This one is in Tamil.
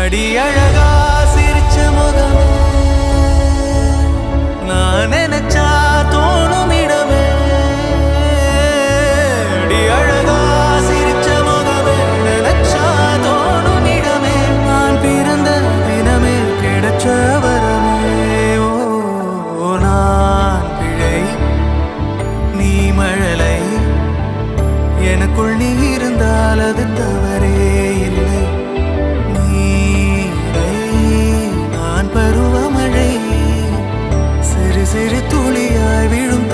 அடி அழகா சிரிச்ச முகமே நான் நினைச்சா தோணும் இடமே அடி அழகா சிரிச்ச முகமே நினைச்சா தோணும் இடமே நான் பிறந்த தினமே கிடைச்ச வரமே ஓ நான் பிழை நீ மழலை எனக்குள் நீ இருந்தால் அது தவறே இல்லை நான் பருவமழை சிறு சிறு துளியாய் விழும்